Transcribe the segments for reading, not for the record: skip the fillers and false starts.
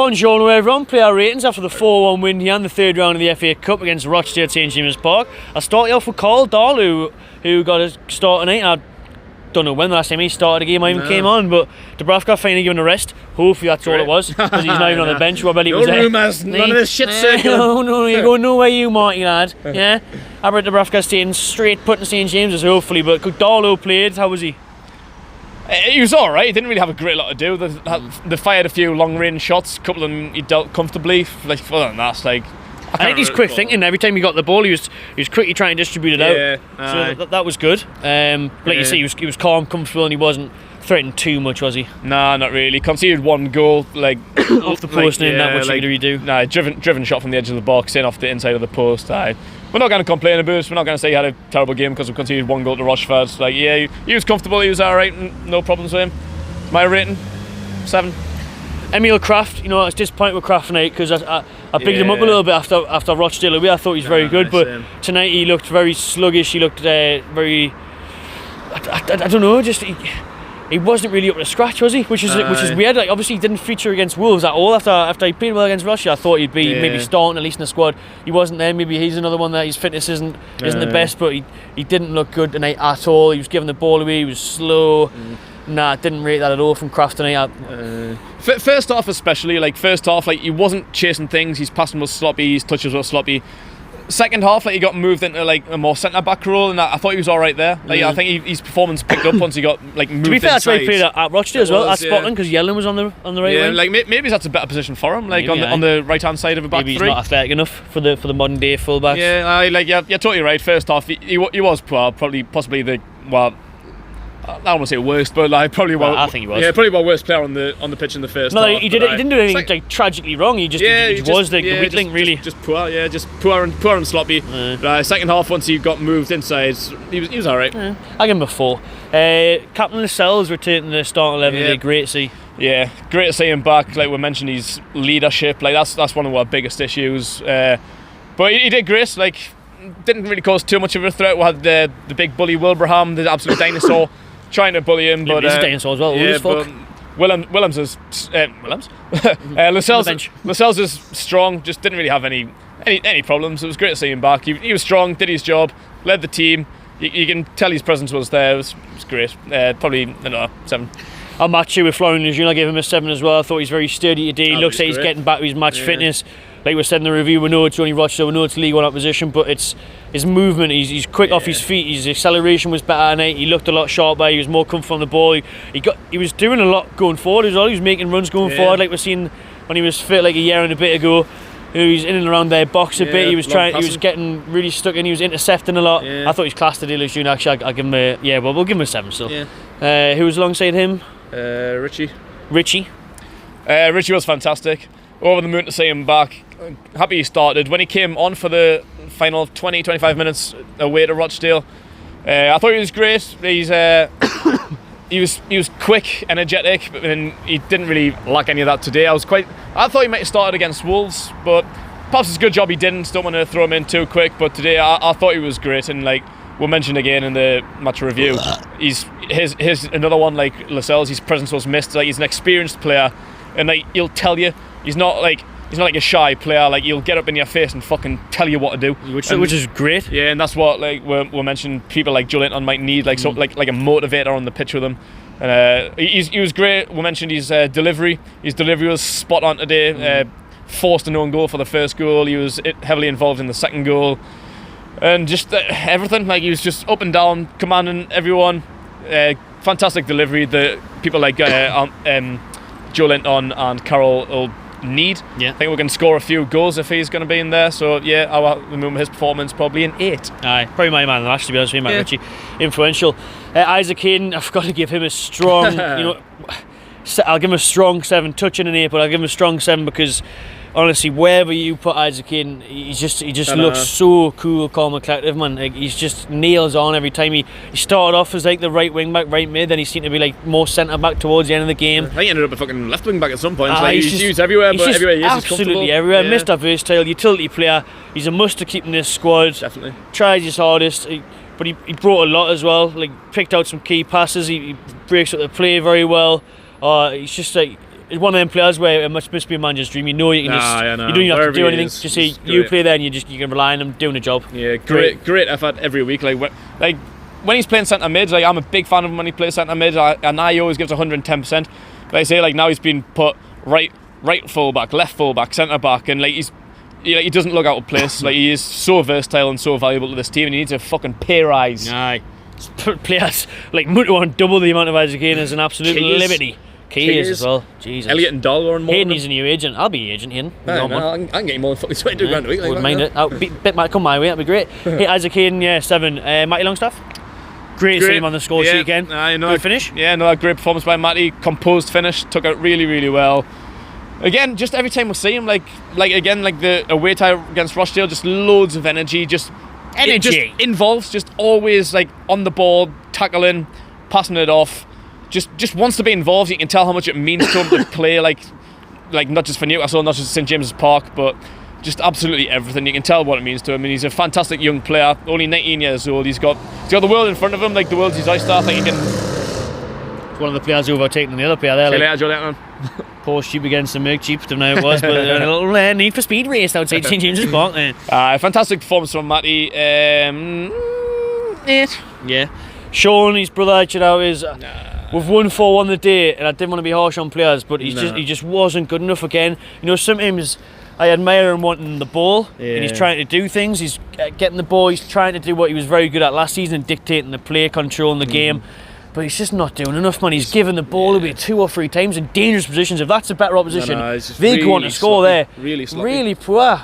Buongiorno everyone, player ratings after the 4-1 win here in the third round of the FA Cup against Rochdale at St James's Park. I'll start you off with Carl Dahl, who got a start tonight. I don't know when the last time he started a game I even came on, but Dubravka finally given a rest. Hopefully that's all it was, because he's not even on the bench. What about he was there? Rumours, none of this shit circling. No, you're going nowhere, you Marty lad. Yeah, I bet Dubravka staying straight put in St James's, hopefully. But Dahl played, how was he? He was alright, he didn't really have a great lot to do. They fired a few long range shots, a couple of them he dealt comfortably. Like, other than that, like, I think he's quick thinking. Every time he got the ball, he was quickly trying to distribute it out. So that was good. Like you say, he was calm, comfortable, and he wasn't threatening too much, was he? Nah, not really. Conceded one goal, like off the post, and that much you do. Nah, driven shot from the edge of the box, in off the inside of the post. We're not going to complain about it. We're not going to say he had a terrible game because we conceded one goal to Rochford. Like, yeah, he was comfortable. He was alright. No problems with him. My rating, 7. Emil Kraft, you know, I was disappointed with Kraft tonight because I picked him up a little bit after Rochdale away. I thought he was very good, but tonight he looked very sluggish. He looked very, I don't know, just he wasn't really up to scratch, was he? Which is weird. Like, obviously he didn't feature against Wolves at all after he played well against Russia. I thought he'd be maybe starting at least in the squad. He wasn't there. Maybe he's another one that his fitness isn't the best, but he didn't look good tonight at all. He was giving the ball away. He was slow. Nah, didn't rate that at all from Kraft tonight. First half especially, he wasn't chasing things. His passing was sloppy, his touches were sloppy. Second half, he got moved into like a more centre back role, and I thought he was all right there. Like, I think his performance picked up once he got moved. To be fair, that's why he played inside. at Rochdale as well, at Scotland, because Yellen was on the right wing. Like maybe that's a better position for him, like on the right hand side of a back maybe three. He's not athletic enough for the modern day fullbacks. Yeah, you're totally right. First half, he was poor, possibly the I don't want to say worst, but I think he was. Yeah, probably the worst player on the pitch in the first half. No, he didn't do anything like tragically wrong. He was the weak link, really. Just poor, just poor and sloppy. Second half, once he got moved inside, he was alright. Yeah. I give him a 4. Captain Lascelles returning to the starting 11 today. Great to see. Yeah, great to see him back. Like we mentioned, his leadership. Like that's one of our biggest issues. But he did great. Like, didn't really cause too much of a threat. We had the big bully Wilbraham, the absolute dinosaur, trying to bully him, but he's a dinosaur as well. Yeah, but Willems is Lascelles is strong. Just didn't really have any problems. It was great to see him back. He was strong, did his job, led the team. You can tell his presence was there. It was great. Probably 7. I'll match you with Florian Lejeune. I gave him a 7 as well. I thought he's very sturdy today. He looks like he's getting back to his match fitness. Like we said in the review, we know it's only Rochdale, we know it's League 1 opposition, but it's his movement. He's quick off his feet. His acceleration was better tonight. He looked a lot sharper. He was more comfortable on the ball. He was doing a lot going forward as well. He was making runs going forward, like we're seeing when he was fit like a year and a bit ago. He was in and around their box a bit. He was getting really stuck in. He was intercepting a lot. I thought he was class today, Lejeune. Actually, I'll give him a we'll give him a 7 still. Who was alongside him? Richie. Richie was fantastic. Over the moon to see him back. Happy he started. When he came on for the final 20-25 minutes away to Rochdale, I thought he was great. He was quick, energetic, and he didn't really lack any of that today. I thought he might have started against Wolves, but perhaps it's a good job he didn't. Don't want to throw him in too quick, but today I thought he was great, and like we'll mention again in the match review, he's another one like Lascelles. His presence was missed. Like, he's an experienced player, and like he'll tell you. He's not like a shy player. Like, he'll get up in your face and fucking tell you what to do, which is great. Yeah, and that's what like we're mentioning. People like Joelinton might need like like a motivator on the pitch with him. And he was great. We mentioned his delivery. His delivery was spot on today. Forced an own goal for the first goal. He was heavily involved in the second goal, and just everything. Like, he was just up and down, commanding everyone. Fantastic delivery. The people like Joelinton and Carroll will need. I think we can score a few goals if he's going to be in there. So I'll remember his performance probably an 8. Aye, probably my man of the match, to be honest with you, Richie. Influential. Isaac Hayden, I've got to give him a strong, I'll give him a strong 7, touching an 8, but I'll give him a strong 7 because honestly, wherever you put Isaac in, he just looks so cool, calm and collective, man. Like, he's just nails on every time. He started off as like the right wing back, right mid, then he seemed to be like more centre back towards the end of the game. I think he ended up a fucking left wing back at some point. He's used everywhere, but everywhere he is, absolutely everywhere. Mr. Versatile, utility player. He's a must to keep in this squad. Definitely. Tries his hardest. But he brought a lot as well. Like, picked out some key passes. He breaks up the play very well. He's just like it's one of them players where it must be a manager's dream. You know you can just you don't even have to do anything. Just say you play there and you can rely on him doing a job. Yeah, great effort every week. Like when he's playing centre mid, like I'm a big fan of him when he plays centre mid, and he always gives 110%. But I say like now he's been put right full back, left full back, centre back, and like he doesn't look out of place. Like he is so versatile and so valuable to this team, and he needs a fucking pay rise. Aye. Players like Muto on double the amount of Isaac Hayden is an absolute liberty. Keys as well. Jesus. Elliot and Dahl are on more. Hayden needs a new agent. I'll be your agent, Hayden. I can get you more than fucking £22 a week. Wouldn't mind it. Bit might come my way. That'd be great. Hey, Isaac Hayden, 7. Matty Longstaff. Great to see him on the score sheet again. Good finish. Yeah, another great performance by Matty. Composed finish. Took it really, really well. Again, just every time we see him, like the away tie against Rochdale, just loads of energy. Just involves, just always like on the ball, tackling, passing it off. Just wants to be involved. You can tell how much it means to him to play, like not just for Newcastle, not just St James's Park, but just absolutely everything. You can tell what it means to him, and he's a fantastic young player. Only 19 years old. He's got the world in front of him. Like the world's his oyster. I think he can. It's one of the players overtaking the other player there. See you later, Joelinton. Poor Sheep against the Merc Jeep, don't know how it was, but a little Need for Speed race outside St James's Park there. Fantastic performance from Matty. 8. Yeah. Sean, his brother, we've won 4-1 the day, and I didn't want to be harsh on players, but he just wasn't good enough again. You know, sometimes I admire him wanting the ball, and he's trying to do things. He's getting the ball. He's trying to do what he was very good at last season, dictating the play, controlling the game. But he's just not doing enough, man. He's given the ball away 2 or 3 times in dangerous positions. If that's a better opposition, they go on to score there. Really poor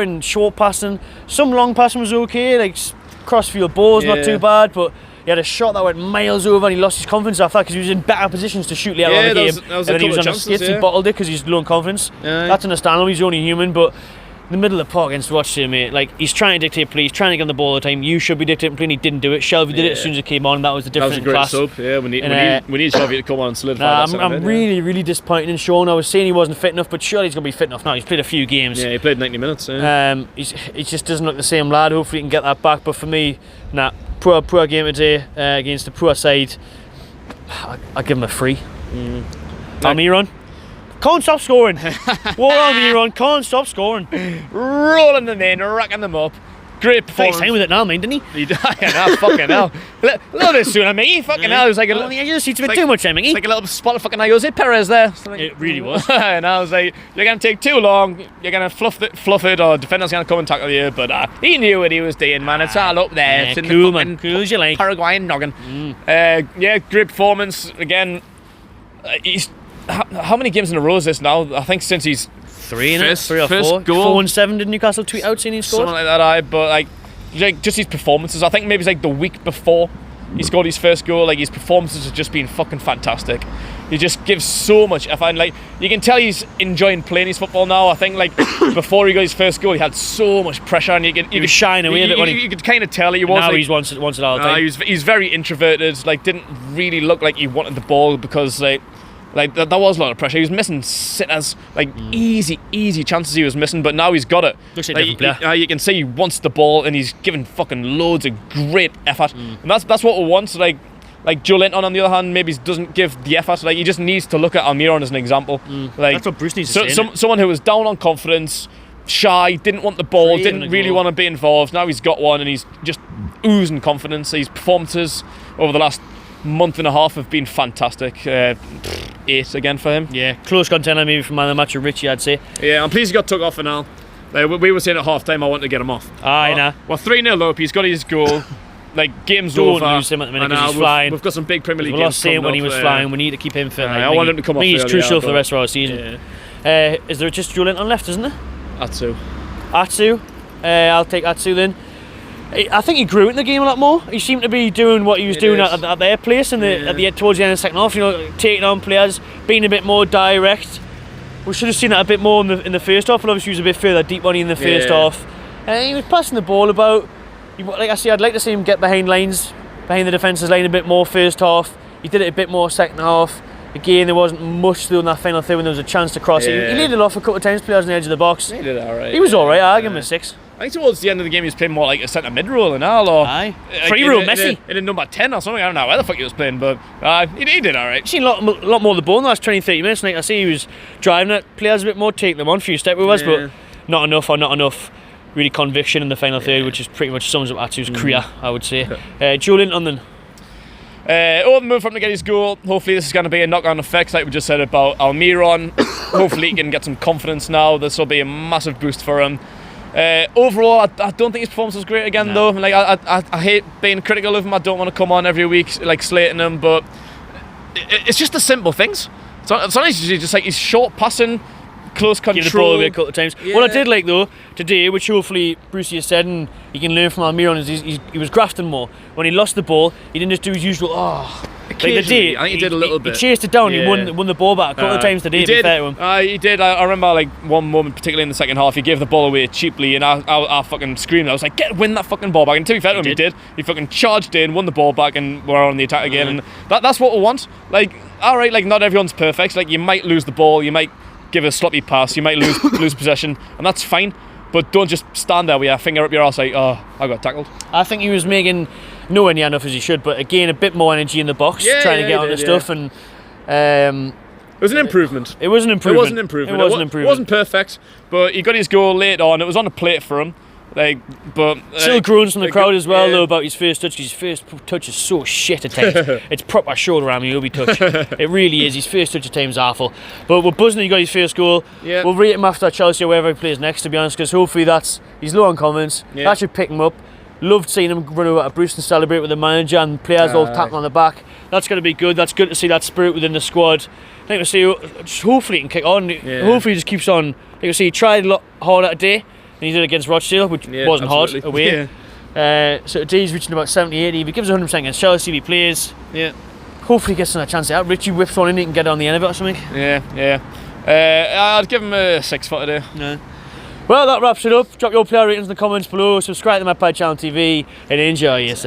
in short passing. Some long passing was okay, like cross-field balls, not too bad, but he had a shot that went miles over and he lost his confidence after that because he was in better positions to shoot later on in the game. And then he was on his skits and bottled it because he's low on confidence. That's understandable, he's only human, but in the middle of the park against Rochdale, mate, like he's trying to dictate play, he's trying to get on the ball all the time. You should be dictating play and he didn't do it. Shelby did it as soon as it came on, and that was the difference in class. That was a great sub, we need Shelby to come on and solidify that. I'm really disappointed in Sean. I was saying he wasn't fit enough, but surely he's going to be fit enough now. He's played a few games. Yeah, he played 90 minutes. He just doesn't look the same lad. Hopefully he can get that back, but for me, poor game today against the poor side. I'll give him a 3. Almiron, can't stop scoring. Almiron can't stop scoring. Rolling them in, racking them up. Great performance. He's time with it now, man, didn't he? He died. Fucking hell. A little bit sooner, mate. Fucking hell. It was like you just need to be too much time, mate. Like a little spot of fucking Jose Perez there. It really was. And I was like, you're going to take too long. You're going to fluff it, or defender's going to come and tackle you. But he knew what he was doing, man. It's all up there. Yeah, it's in cool, the man. Cool as you like. Paraguayan noggin. Great performance. Again, he's... How many games in a row is this now? I think since he's 3 or 4. Goal. 4-7 did Newcastle tweet out saying he scored? Something like that, but like just his performances. I think maybe it's like the week before he scored his first goal. Like his performances have just been fucking fantastic. He just gives so much effort. And like you can tell he's enjoying playing his football now. I think like before he got his first goal, he had so much pressure, and he was shying away a bit. You could kind of tell he was. Now like, he wants it all the time. He's very introverted. Like didn't really look like he wanted the ball because like there was a lot of pressure. He was missing sitters, like easy chances he was missing, but now he's got it. Looks like a different player. You can see he wants the ball, and he's giving fucking loads of great effort, and that's what we want. So like Joelinton on the other hand maybe doesn't give the effort. Like he just needs to look at Almiron as an example. Like that's what Bruce needs to say. Someone who was down on confidence, shy, didn't want the ball, didn't really want to be involved. Now he's got one, and he's just oozing confidence. His performances over the last month and a half have been fantastic. 8 again for him. Yeah, close contender maybe from man of the match of Richie, I'd say. Yeah, I'm pleased he got took off for now. We were saying at half time I wanted to get him off. Nah. Well, 3-0 up, he's got his goal. Like, game's Don't over. lose him at the minute because he's flying. We've got some big Premier League games. We lost him when he was flying. We need to keep him fit. I want him to come off. He's crucial for the rest of our season. Is there just Joelinton left, isn't there? Atsu. I'll take Atsu then. I think he grew in the game a lot more. He seemed to be doing what he was doing at their place towards the end of the second half. You know, taking on players, being a bit more direct. We should have seen that a bit more in the first half, but obviously he was a bit further deep on in the first half. And he was passing the ball about. Like I say, I'd like to see him get behind the defence's line a bit more first half. He did it a bit more second half. Again, there wasn't much to do in that final third when there was a chance to cross it. He laid it off a couple of times, players on the edge of the box. He did alright. He was alright, I'll give him a 6. I think towards the end of the game he was playing more like a centre mid role and all, or free role Messi in a number 10 or something. I don't know where the fuck he was playing, but he did alright. I've seen a lot more of the ball in the last 20-30 minutes. Like I see he was driving it, players a bit more, taking them on a few step with us, but not enough really conviction in the final third, which is pretty much sums up Atsu's career, I would say. Joelinton then. Open move from to get his goal. Hopefully this is going to be a knock-on effect like we just said about Almiron. Hopefully he can get some confidence now. This will be a massive boost for him. Overall, I don't think his performance was great again though. Like I hate being critical of him. I don't want to come on every week like slating him, but it's just the simple things. Sometimes just like his short passing, close control. Give the ball away a couple of times. What I did like though today, which hopefully Brucey has said and he can learn from Almiron, is he was grafting more. When he lost the ball, he didn't just do his usual like the day, I think he did a little bit. He chased it down. He won the ball back a couple of times today. He did. Fair to him. He did. I remember like one moment, particularly in the second half, he gave the ball away cheaply, and I fucking screamed. I was like, win that fucking ball back. And to be fair to him, he did. He fucking charged in, won the ball back, and we're on the attack again. And that's what we want. Like, all right, like not everyone's perfect. Like you might lose the ball, you might give a sloppy pass, you might lose possession, and that's fine. But don't just stand there with your finger up your arse like, oh, I got tackled. I think he was making nowhere near enough as he should, but again, a bit more energy in the box, trying to get on the stuff. And it was an improvement. It was an improvement. It wasn't perfect, but he got his goal late on. It was on a plate for him. Still groans from the crowd as well though about his first touch, because his first touch is so shit at times. It's proper shoulder army touch. It really is. His first touch at times is awful. But we're buzzing that he got his first goal. We'll rate him after Chelsea or wherever he plays next, to be honest, because hopefully he's low on confidence. That should pick him up. Loved seeing him run over to Bruce and celebrate with the manager and players all tapping on the back. That's going to be good. That's good to see that spirit within the squad. I think we'll see. Just hopefully he can kick on. Hopefully he just keeps on. I think we'll see he tried a lot harder today. And he did it against Rochdale, which wasn't hard away. So today he's reaching about 70-80. If he gives 100% against Chelsea, if he plays, hopefully he gets another chance out. Ritchie whips one in, he can get it on the end of it or something. I'd give him a 6 for today. Well, that wraps it up. Drop your player ratings in the comments below. Subscribe to my channel TV and enjoy yourself.